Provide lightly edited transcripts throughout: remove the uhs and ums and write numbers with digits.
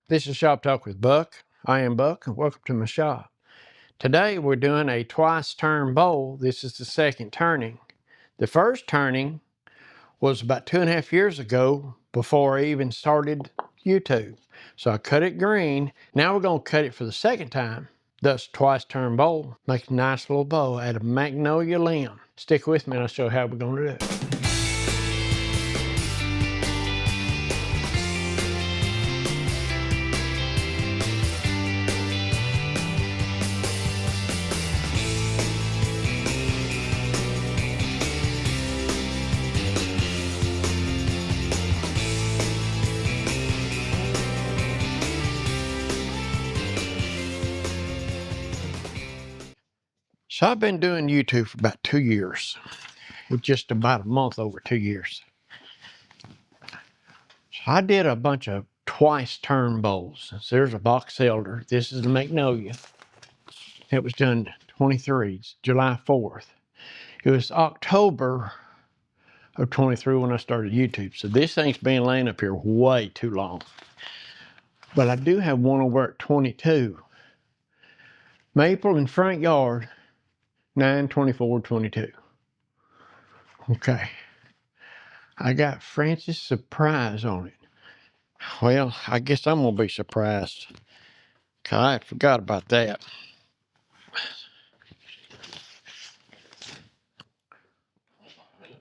This is Shop Talk with Buck. I am Buck and welcome to my shop. Today we're doing a twice turn bowl. This is the second turning. The first turning was about 2.5 years ago before I even started YouTube. So I cut it green. Now we're going to cut it for the second time. Thus twice turn bowl. Make a nice little bow out of Magnolia limb. Stick with me and I'll show you how we're going to do it. So I've been doing YouTube for about 2 years. Just about a month over 2 years. So I did a bunch of twice turn bowls. So there's a box elder. This is the Magnolia. It was done 23, July 4th. It was October of 23 when I started YouTube. So this thing's been laying up here way too long. But I do have one over at 22. Maple and front yard, 9/24/22. Okay. I got Francis Surprise on it. Well, I guess I'm gonna be surprised. I forgot about that.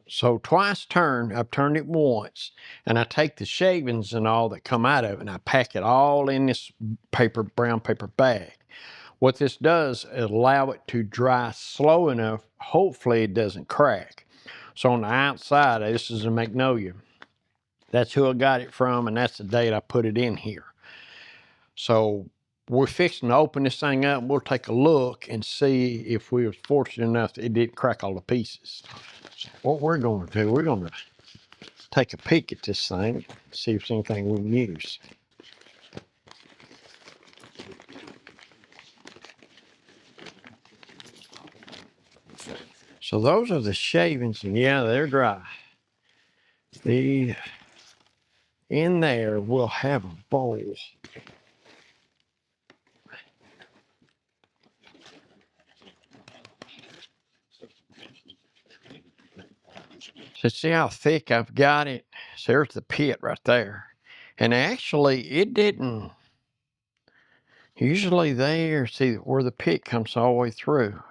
So twice turn, I've turned it once, and I take the shavings and all that come out of it, and I pack it all in this brown paper bag. What this does is allow it to dry slow enough, hopefully it doesn't crack. So on the outside, this is a Magnolia. That's who I got it from, and that's the date I put it in here. So we're fixing to open this thing up. We'll take a look and see if we were fortunate enough that it didn't crack all the pieces. So what we're going to do, we're going to take a peek at this thing, see if there's anything we can use. So those are the shavings, and yeah, they're dry. In there, we'll have a bowl. So see how thick I've got it? So there's the pit right there. And actually, it didn't. Usually there, see where the pit comes all the way through.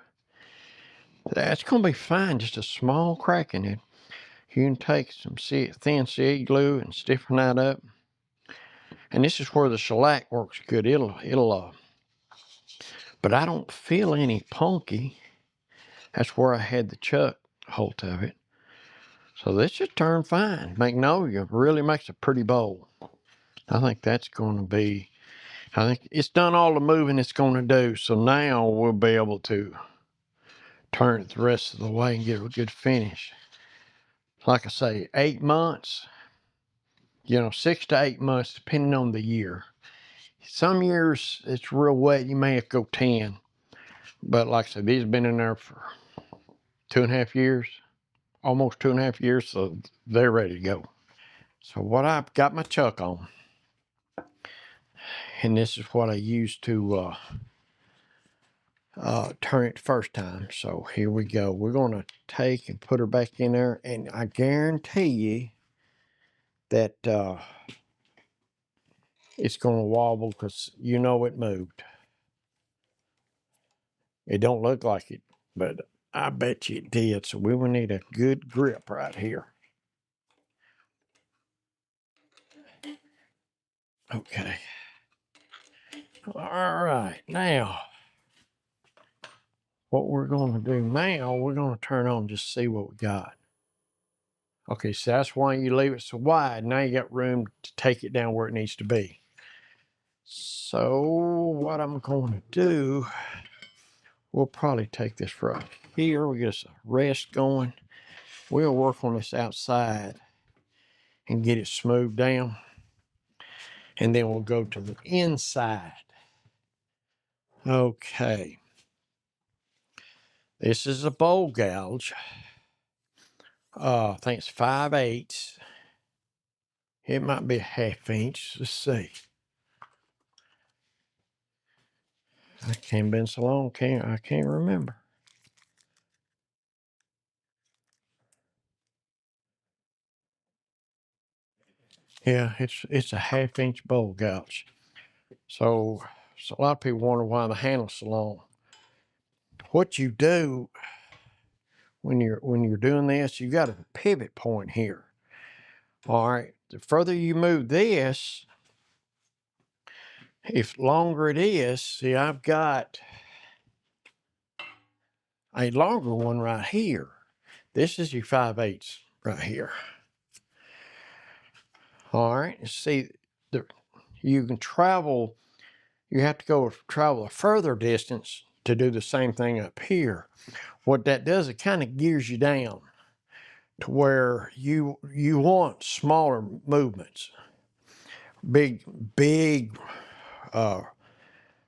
That's going to be fine, just a small crack in it. You can take some thin CA glue and stiffen that up. And this is where the shellac works good. But I don't feel any punky. That's where I had the chuck hold of it. So this should turn fine. Magnolia really makes a pretty bowl. I think that's going to be, I think it's done all the moving it's going to do. So now we'll be able to turn it the rest of the way and get a good finish. Like I say, 8 months, 6 to 8 months, depending on the year. Some years it's real wet, you may have to go 10. But like I said, these have been in there for 2.5 years, almost 2.5 years, so they're ready to go. So what I've got my chuck on, and this is what I used to turn it the first time. So here we go. We're going to take and put her back in there, and I guarantee you that it's going to wobble because it moved. It don't look like it, but I bet you it did. So we will need a good grip right here. Okay. All right. Now, what we're going to do now, we're going to turn on just see what we got. Okay, so that's why you leave it so wide. Now you got room to take it down where it needs to be. So what I'm going to do, we'll probably take this right here. We'll get us a rest going. We'll work on this outside and get it smoothed down. And then we'll go to the inside. Okay. This is a bowl gouge. I think it's 5/8. It might be a 1/2 inch. Let's see. I can't been so long, I can't remember. Yeah, it's a 1/2 inch bowl gouge. So a lot of people wonder why the handle's so long. What you do when you're doing this, you got a pivot point here. All right, the further you move this, if longer it is, see, I've got a longer one right here. This is your 5/8 right here. All right, see, you can travel, you have to travel a further distance to do the same thing up here. What that does, it kind of gears you down to where you want smaller movements. Big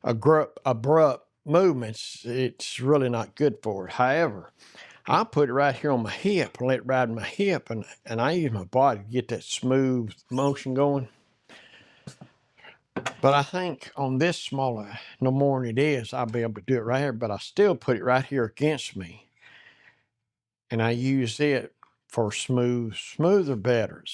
abrupt movements, it's really not good for it. However, I put it right here on my hip and let it ride my hip, and I use my body to get that smooth motion going. But I think on this smaller, no more than it is, I'll be able to do it right here, but I still put it right here against me. And I use it for smoother the better.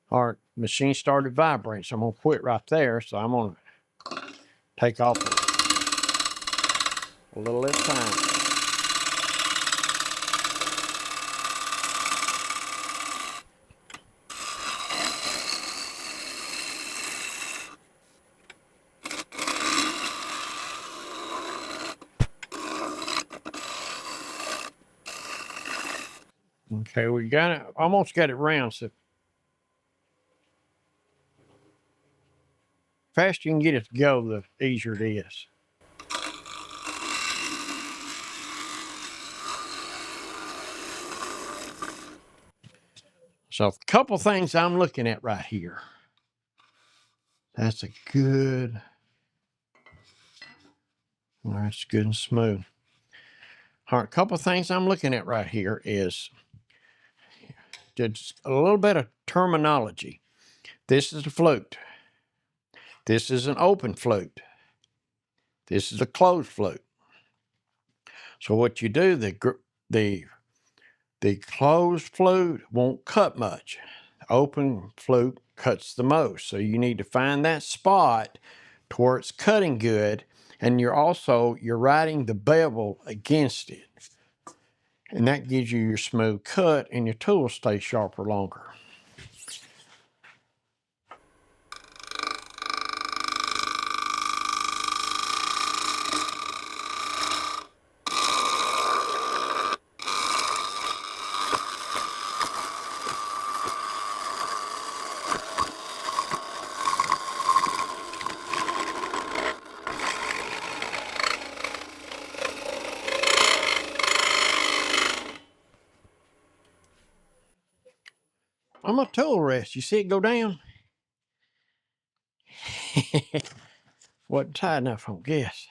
Our machine started vibrating, so I'm gonna quit right there. So I'm gonna take off a little at a time. Okay, we got it, almost got it round. So faster you can get it to go, the easier it is. So a couple things I'm looking at right here. That's a good, that's good and smooth. All right, a couple things I'm looking at right here is just a little bit of terminology. This is a flute. This is an open flute. This is a closed flute. So what you do, the closed flute won't cut much. The open flute cuts the most. So you need to find that spot to where it's cutting good, and you're riding the bevel against it. And that gives you your smooth cut, and your tools stay sharper longer. On my tool rest, you see it go down? Wasn't tight enough, I guess.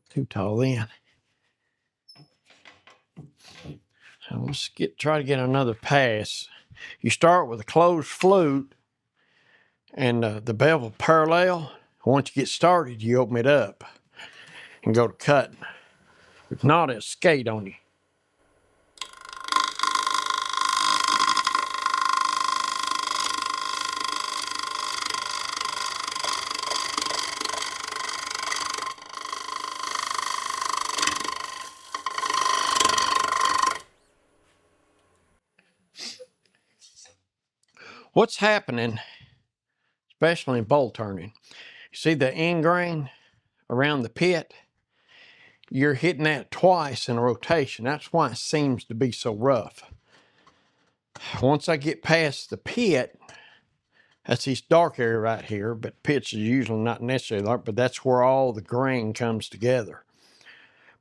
Too tall then. So let's try to get another pass. You start with a closed flute and the bevel parallel. Once you get started, you open it up and go to cutting. If not, it'll skate on you. What's happening, especially in bolt turning, you see the end grain around the pit? You're hitting that twice in a rotation. That's why it seems to be so rough. Once I get past the pit, that's this dark area right here, but pits is usually not necessarily dark, but that's where all the grain comes together.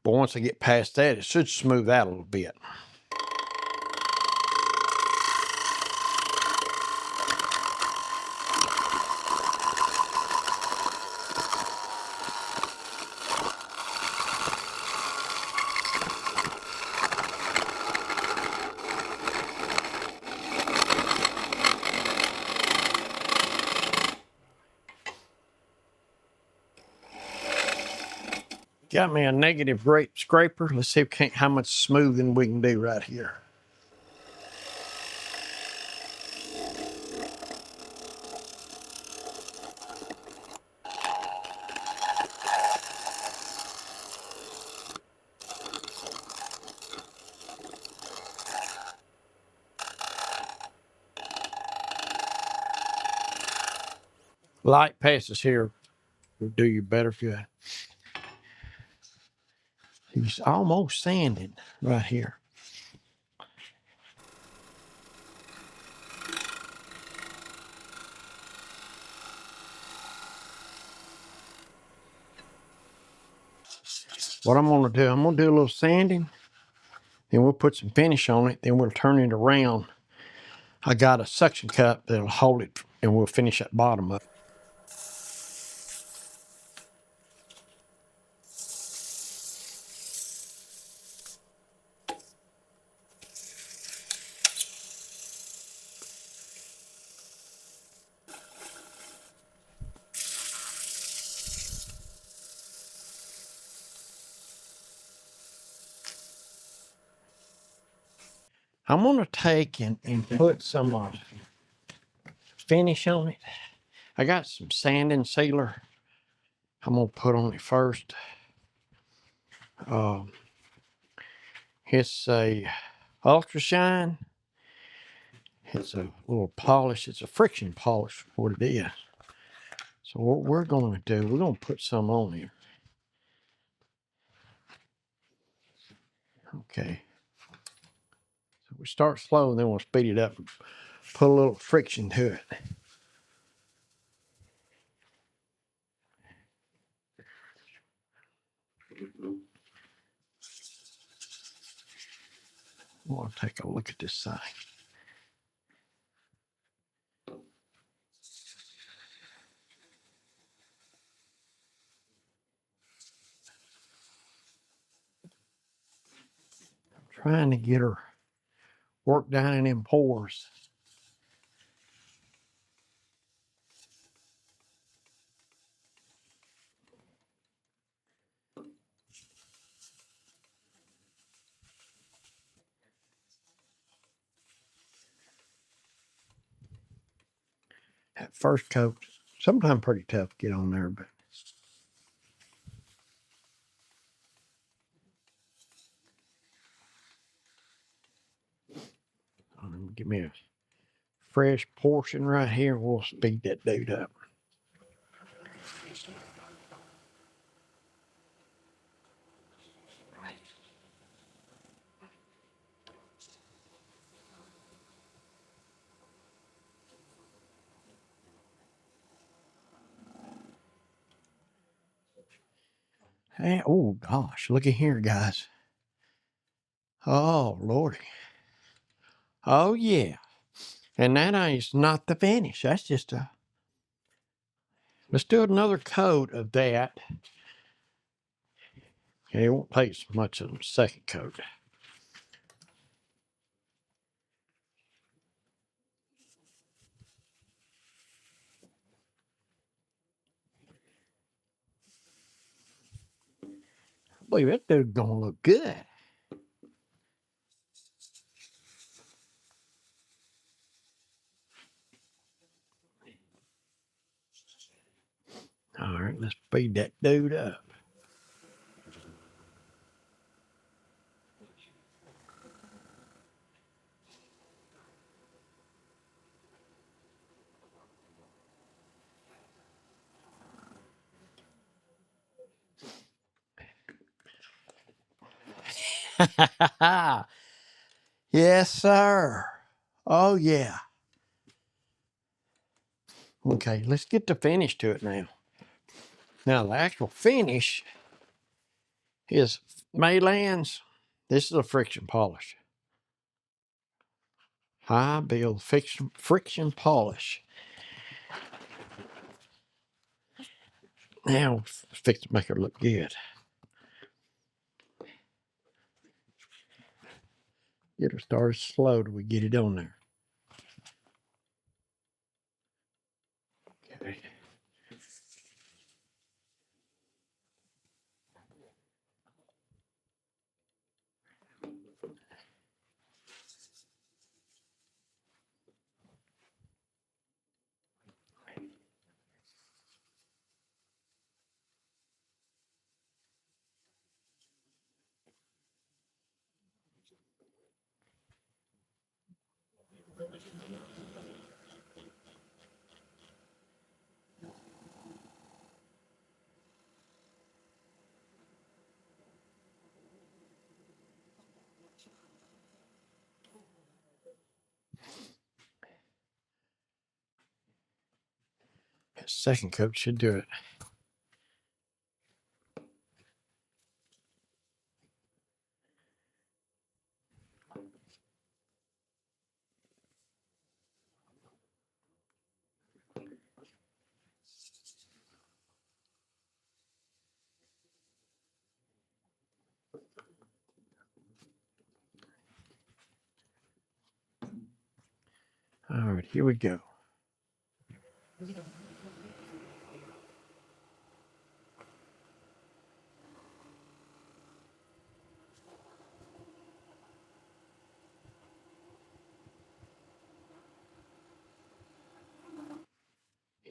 But once I get past that, it should smooth out a little bit. Got me a negative grape scraper. Let's see how much smoothing we can do right here. Light passes here will do you better good. He's almost sanding right here. What I'm gonna do, I'm gonna do a little sanding, then we'll put some finish on it, then we'll turn it around. I got a suction cup that'll hold it, and we'll finish that bottom up. I'm gonna take and put some finish on it. I got some sanding sealer. I'm gonna put on it first. It's a Ultra Shine. It's a little polish. It's a friction polish, what it is. So what we're gonna do, we're gonna put some on here. Okay. So we start slow, and then we'll speed it up and put a little friction to it. I want to take a look at this side. I'm trying to get her worked down in them pores. That first coat, sometimes pretty tough to get on there, but give me a fresh portion right here. We'll speed that dude up. Hey, oh gosh, look at here, guys. Oh Lordy. Oh yeah. And that is not the finish. That's just a. Let's do another coat of that. Okay, it won't take so much of the second coat. I believe that dude's gonna look good. All right, let's speed that dude up. Yes, sir. Oh, yeah. Okay, let's get the finish to it now. Now, the actual finish is MYLANDS. This is a friction polish. High build friction polish. Now, fix to make her look good. Get her started slow till we get it on there. Okay. That second coat should do it. All right, here we go.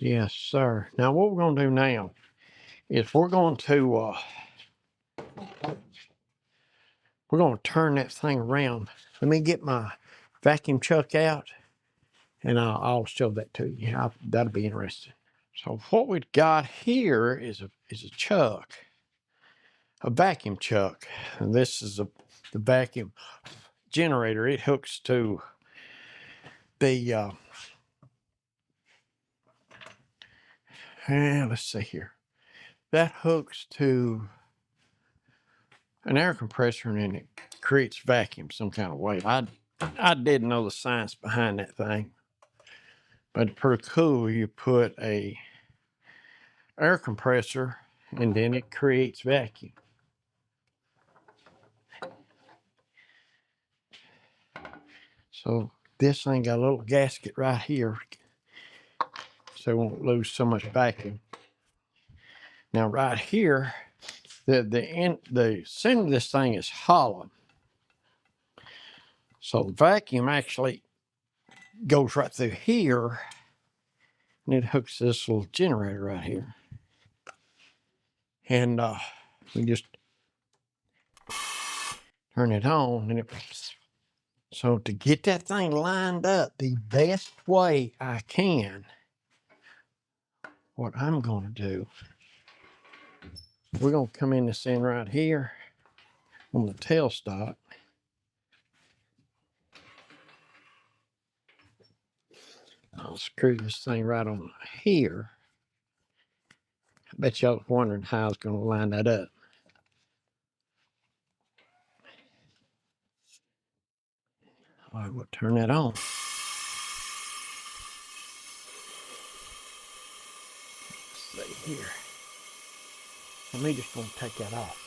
Yes, sir. Now what we're going to do now is we're going to turn that thing around. Let me get my vacuum chuck out, and I'll show that to you. That'll be interesting. So what we've got here is a chuck, a vacuum chuck, and this is the vacuum generator. It hooks to the let's see here. That hooks to an air compressor, and then it creates vacuum some kind of way. I didn't know the science behind that thing, but pretty cool. You put a air compressor, and then it creates vacuum. So this thing got a little gasket right here, so it won't lose so much vacuum. Now right here, the center of this thing is hollow, so the vacuum actually goes right through here, and it hooks this little generator right here. And we just turn it on, and so to get that thing lined up the best way I can, what I'm going to do, we're going to come in this end right here on the tailstock. I'll screw this thing right on here. I bet y'all was wondering how I was going to line that up. All right, we'll turn that on. Let's see here. Let me just going to take that off.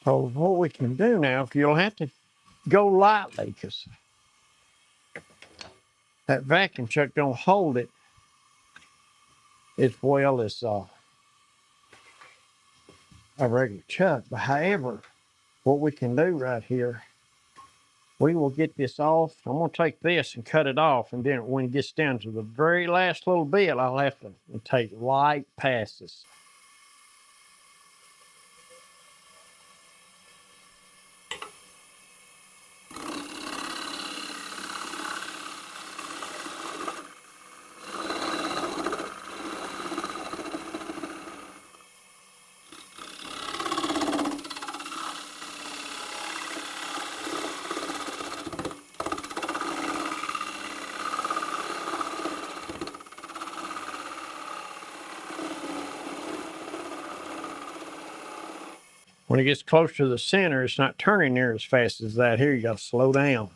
So what we can do now, you'll have to go lightly, because that vacuum chuck don't hold it as well as a regular chuck. But however, what we can do right here, we will get this off. I'm going to take this and cut it off, and then when it gets down to the very last little bit, I'll have to take light passes. When it gets close to the center, it's not turning near as fast as that. Here, you got to slow down.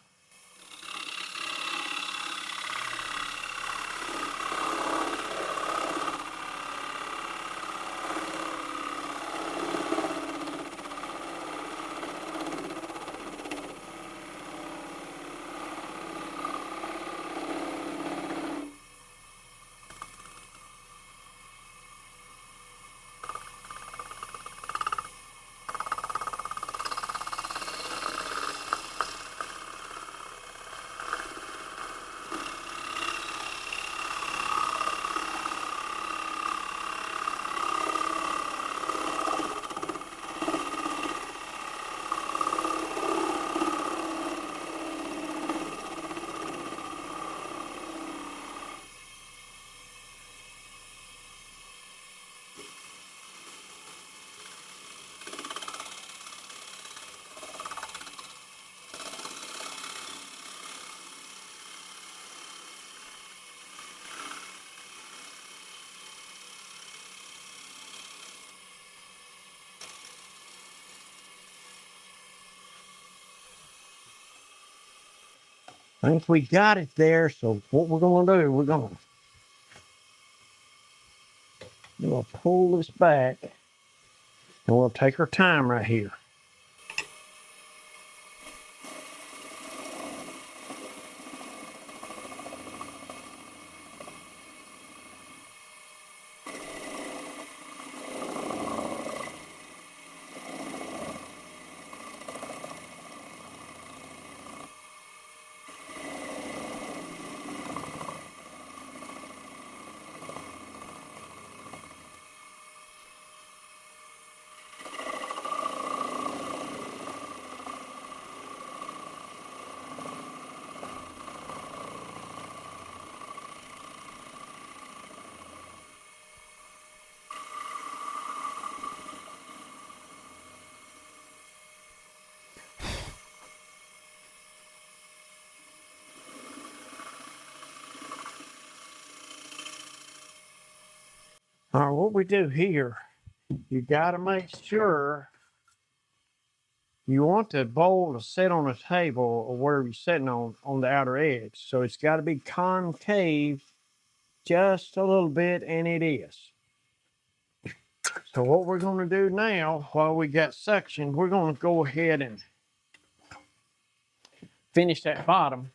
I think we got it there. So what we're gonna do, we're gonna pull this back, and we'll take our time right here. All right, what we do here, you got to make sure you want the bowl to sit on a table or wherever you're sitting on the outer edge. So it's got to be concave just a little bit, and it is. So what we're going to do now, while we got suction, we're going to go ahead and finish that bottom.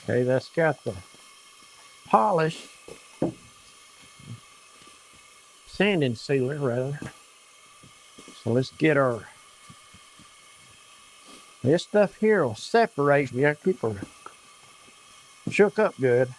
Okay, that's got the polish, sanding sealer rather. So let's get this stuff here will separate. You have to keep her shook up good.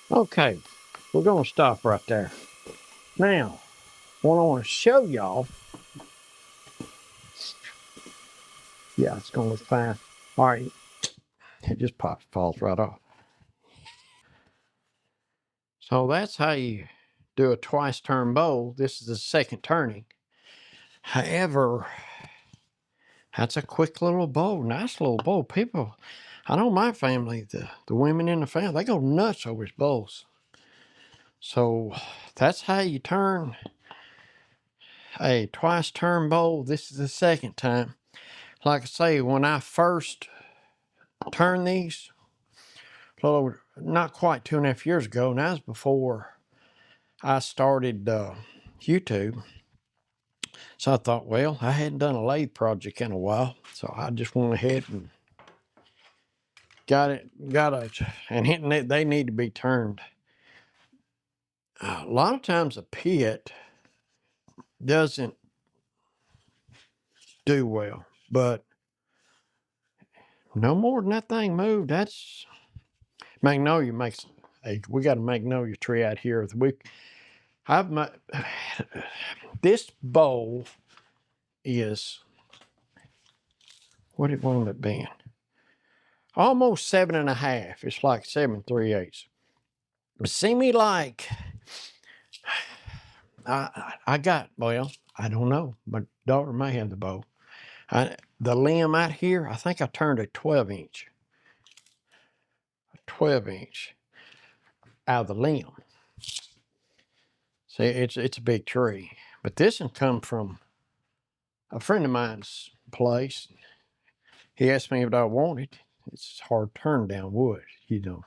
Okay, we're gonna stop right there. Now, what I want to show y'all, yeah, it's gonna look fine. All right, it just falls right off. So that's how you do a twice turn bowl. This is the second turning. However, that's a quick little bowl, nice little bowl. People, I know my family, the women in the family, they go nuts over his bowls. So that's how you turn a twice turn bowl. This is the second time. Like I say, when I first turned these, so not quite 2.5 years ago, and that was before I started YouTube. So I thought, well, I hadn't done a lathe project in a while, so I just went ahead and and they need to be turned. A lot of times a pit doesn't do well, but no more than that thing moved. That's Magnolia makes. We got a magnolia tree out here. This bowl is what it wound up being. Almost 7.5. It's like 7 3/8. It seemed me like I got, well, I don't know. My daughter may have the bowl. The limb out here, I think I turned a 12-inch. A 12-inch out of the limb. See, it's a big tree. But this one come from a friend of mine's place. he asked me if I wanted. It's hard to turn down wood, you know.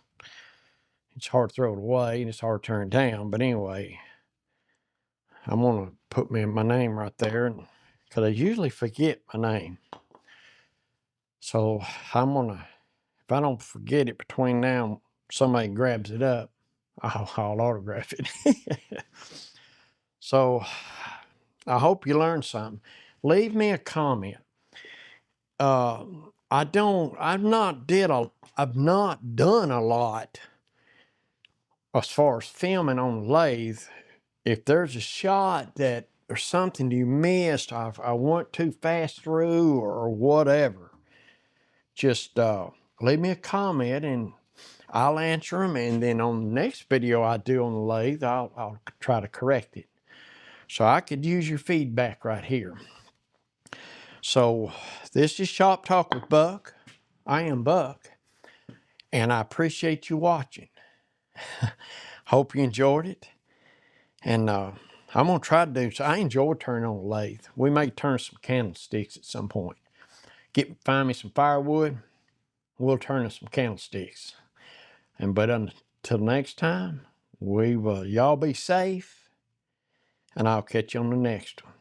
It's hard to throw it away and it's hard to turn it down. But anyway, I'm gonna put my name right there, and because I usually forget my name. So I'm gonna, if I don't forget it between now and somebody grabs it up, I'll autograph it. So I hope you learned something. Leave me a comment. I've not done a lot as far as filming on the lathe. If there's a shot that or something you missed, I went too fast through or whatever, just leave me a comment and I'll answer them. And then on the next video I do on the lathe, I'll try to correct it. So I could use your feedback right here. So this is Shop Talk with Buck. I am Buck, and I appreciate you watching. Hope you enjoyed it. And I'm gonna try to do so. I enjoy turning on the lathe. We may turn some candlesticks at some point. Find me some firewood. We'll turn some candlesticks. But until next time, y'all be safe, and I'll catch you on the next one.